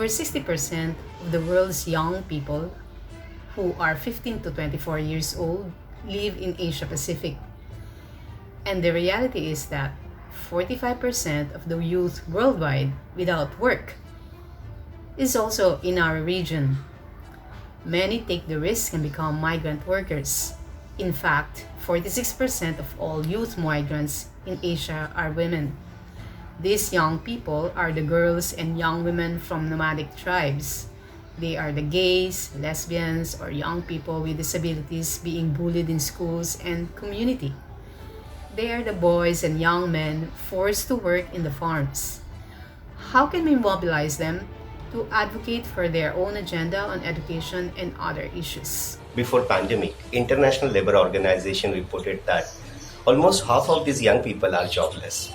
Over 60% of the world's young people who are 15 to 24 years old live in Asia Pacific. And the reality is that 45% of the youth worldwide without work is also in our region. Many take the risk and become migrant workers. In fact, 46% of all youth migrants in Asia are women. These young people are the girls and young women from nomadic tribes. They are the gays, lesbians, or young people with disabilities being bullied in schools and community. They are the boys and young men forced to work in the farms. How can we mobilize them to advocate for their own agenda on education and other issues? Before pandemic, International Labour Organization reported that almost half of these young people are jobless.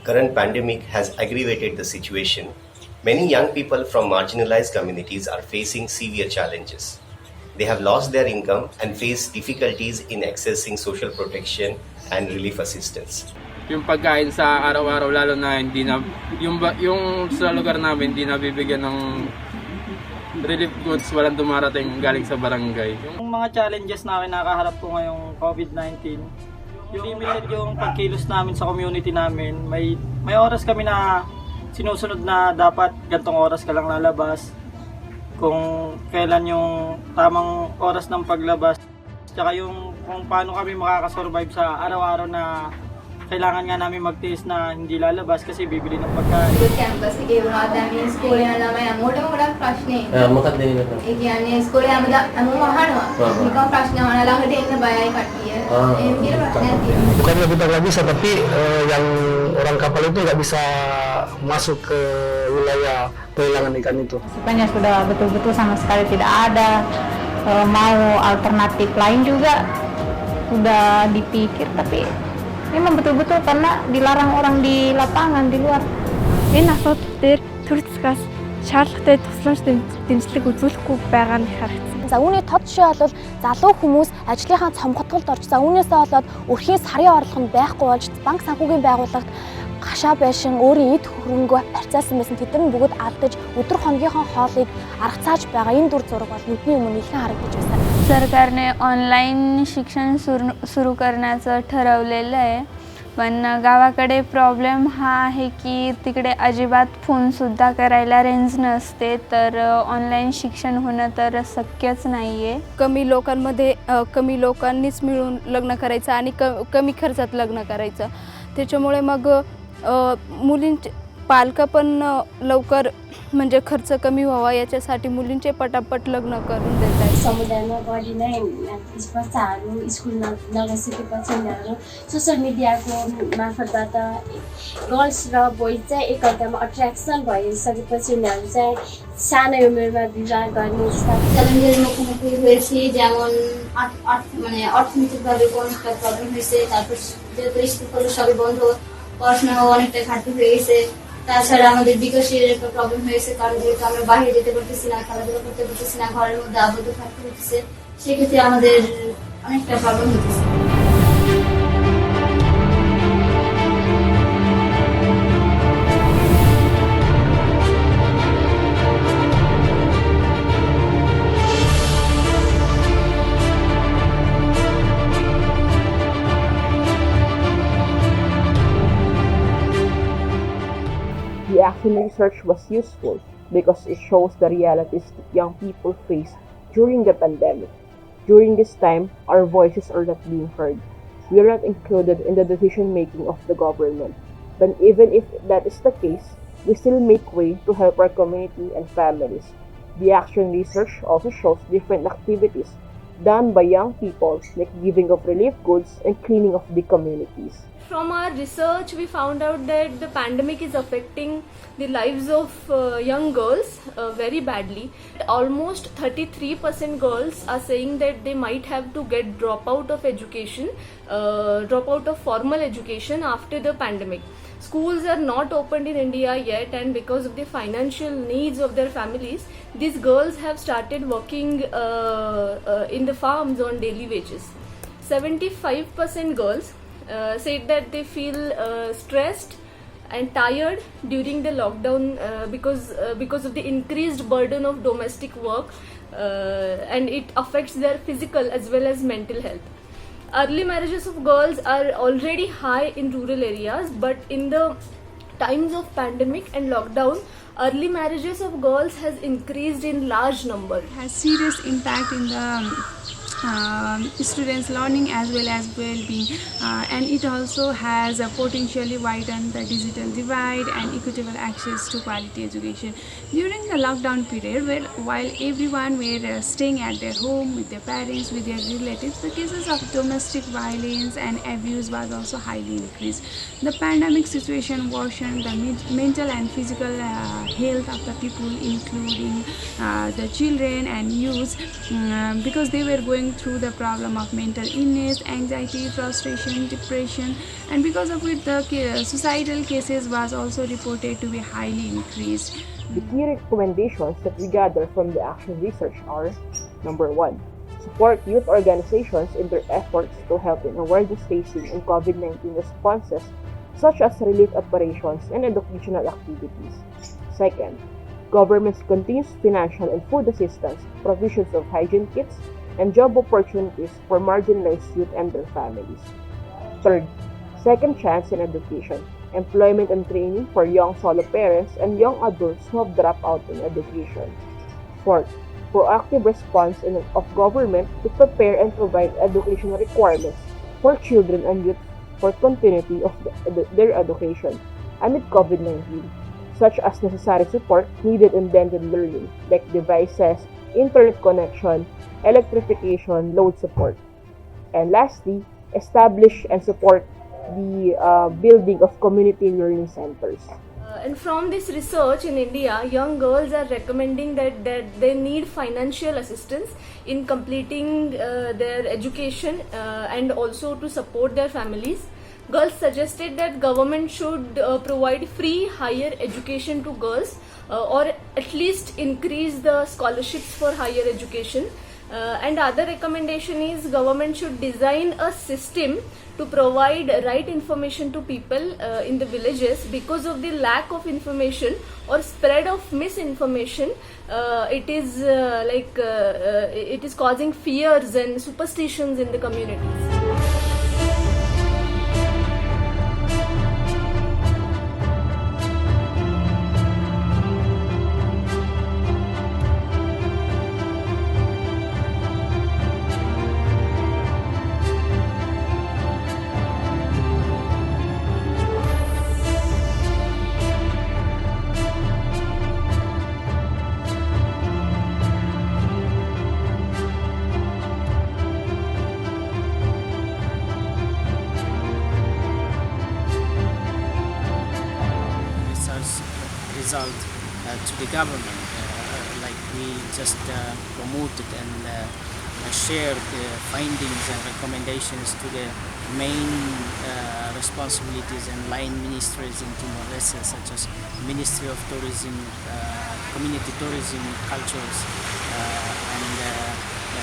Current pandemic has aggravated the situation. Many young people from marginalized communities are facing severe challenges. They have lost their income and face difficulties in accessing social protection and relief assistance. Yung pagkain sa araw-araw, lalo na hindi na yung sa lugar namin hindi nabibigyan ng relief goods, walang dumarating galing sa barangay. Yung mga challenges namin nakaharap ko ngayong COVID-19, yung limited yung pagkilos namin sa community namin. May oras kami na sinusunod na dapat gantong oras ka lang lalabas, kung kailan yung tamang oras ng paglabas, tsaka yung kung paano kami makakasurvive sa araw-araw na kailangan nga namin magtiis na hindi lalabas kasi bibili ng pagkain. Campus आम्ही school मोठा मोठा प्रश्न आहे school mahal प्रश्न म्हणाला ini bayar kaki bukan kita nggak bisa tapi yang orang kapal itu nggak bisa masuk ke wilayah pelelangan ikan itu. Sebenarnya sudah betul-betul sama sekali tidak ada mau alternatif lain juga sudah dipikir tapi memang betul-betul karena dilarang orang di lapangan di luar. Энэ асуудал дээр төр засгаас шаардлагатай тусламж дэмжлэг үзүүлэхгүй байгаа нь харагдсан. За үүний тод жишээ бол залуу хүмүүс ажлынхаа цомготголд орж за үүнээсээ болоод өрхийн сарын орлого нь байхгүй болж банк санхүүгийн байгууллагт гашаа байшин өөрийн эд хөрөнгөө барьцаасан байсан тэд нар бүгд алдаж өдөр хоногийнхоо хоолыг аргацааж байгаа энэ дүр зураг бол нүдний өмнө илхэн харагдаж байна. सरकारने online शिक्षण सुरू करण्याचं ठरवलेलं आहे पण गावाकडे problem हा आहे की तिकडे अजिबात फोनसुद्धा करायला रेंज नसते तर ऑनलाईन शिक्षण होणं तर शक्यच नाही आहे. कमी लोकांनीच मिळून लग्न करायचं आणि कमी खर्चात लग्न करायचं त्याच्यामुळे मग मुलींचे पालक पण लवकर म्हणजे खर्च कमी व्हावा याच्यासाठी मुलींचे पटापट लग्न करून देतात. समुदायमा गरी नै बच्चाहरू स्कुल नगइसकेपछि उनीहरू सोसियल मिडियाको मार्फतबाट गर्ल्स र बोइज चाहिँ एकअर्कामा अट्र्याक्सन भइसकेपछि उनीहरू चाहिँ सानो उमेरमा विवाह गर्ने চ্যালেঞ্জের মুখোমুখি হয়েছি যেমন অর্থনৈতিকভাবে অনেকটা প্রবলেম হয়েছে তারপর যেহেতু স্কুল সবই বন্ধ পড়াশোনা অনেকটা ঘাটতি হয়ে গেছে তাছাড়া আমাদের বিকাশের একটা প্রবলেম হয়েছে কারণ যেহেতু আমরা বাইরে যেতে পারতেছি না খেলাধুলা করতে পারতেছি না ঘরের মধ্যে আবদ্ধ থাকতে হচ্ছে সেক্ষেত্রে আমাদের অনেকটা প্রবলেম হচ্ছে. The action research was useful because it shows the realities that young people face during the pandemic. During this time, our voices are not being heard. We are not included in the decision making of the government. But even if that is the case, we still make way to help our community and families. The action research also shows different activities done by young people like giving of relief goods and cleaning of the communities. From our research, we found out that the pandemic is affecting the lives of young girls very badly. Almost 33% girls are saying that they might have to get drop out of education, drop out of formal education after the pandemic. Schools are not opened in India yet, and because of the financial needs of their families, these girls have started working in the farms on daily wages. 75% girls said that they feel stressed and tired during the lockdown because of the increased burden of domestic work, and it affects their physical as well as mental health. Early marriages of girls are already high in rural areas, but in the times of pandemic and lockdown, early marriages of girls has increased in large number. Has serious impact in the students' learning as well as well-being, and it also has potentially widened the digital divide and equitable access to quality education. During the lockdown period, while everyone were staying at their home with their parents, with their relatives, the cases of domestic violence and abuse was also highly increased. The pandemic situation worsened the mental and physical health of the people, including the children and youth, because they were going through the problem of mental illness, anxiety, frustration, depression, and because of it the suicidal cases was also reported to be highly increased. The key recommendations that we gather from the action research are: number 1, support youth organizations in their efforts to help in awareness raising and COVID-19 responses, such as relief operations and educational activities. Second, government's continuous financial and food assistance, provisions of hygiene kits, and job opportunities for marginalized youth and their families. Third, second chance in education, employment and training for young solo parents and young adults who have dropped out in education. Fourth, proactive response of government to prepare and provide educational requirements for children and youth for continuity of their education amid COVID-19, such as necessary support needed in blended learning, like devices, internet connection, electrification, load support. And lastly, establish and support the building of community learning centers. And from this research in India, young girls are recommending that they need financial assistance in completing their education and also to support their families. Girls suggested that government should provide free higher education to girls, or at least increase the scholarships for higher education. And other recommendation is government should design a system to provide right information to people in the villages. Because of the lack of information or spread of misinformation, it is causing fears and superstitions in the communities. Result to the government, like we just promoted and shared the findings and recommendations to the main responsibilities and line ministries in Timor-Leste, such as Ministry of Tourism, Community Tourism, Cultures, and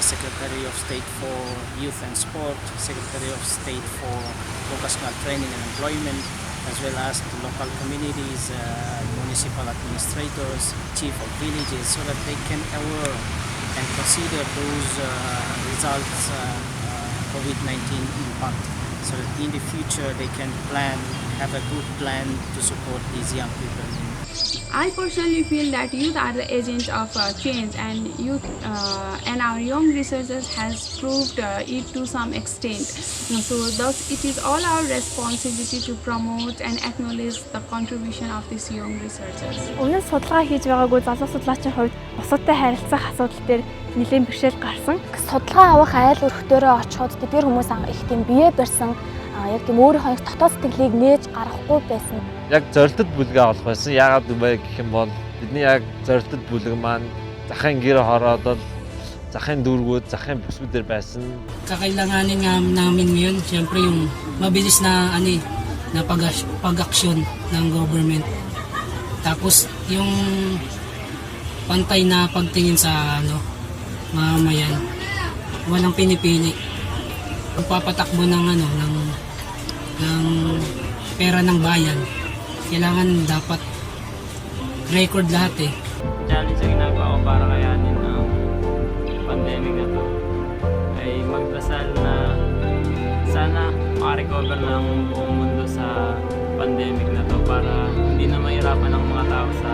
Secretary of State for Youth and Sport, Secretary of State for Vocational Training and Employment, as well as the local communities, municipal administrators, chief of villages, so that they can aware and consider those results COVID-19 impact, so that in the future they can have a good plan to support these young people. I personally feel that youth are the agents of change, and youth and our young researchers has proved it to some extent. So thus it is all our responsibility to promote and acknowledge the contribution of these young researchers. Өмнө нь судалгаа хийж байгаагүй залуу судлаачийн хувьд бусадтай харилцах асуудал дээр нэлээд бэрхшээл гарсан. Судалгаа авах айл өрхтөөрөө очиход тэдгээр хүмүүс их тийм бие барьсан, яг тийм өөрийнхөө дотоод сэтгэлийг нээж гаргахгүй байсан. Яг зорилтод бүлгээ олох байсан. Яагаад вэ гэх юм бол бидний яг зорилтод бүлэг маань захын гэр хороодол, захын дүүргүүд, захын бүсгүүдээр байсан. Kakailanganin namin ngayon, siyempre yung mabilis na pag-aksyon ng government. Tapos yung pantay na pagtingin sa mamamayan. Walang pinipili. Pagpapatakbo ng pera ng bayan. kailangan dapat record lahat eh. Challenge na ginagawa ko para kayanin ang pandemic na to ay magdasal na sana makarecover ng buong mundo sa pandemic na to para hindi na mahirapan ang mga tao sa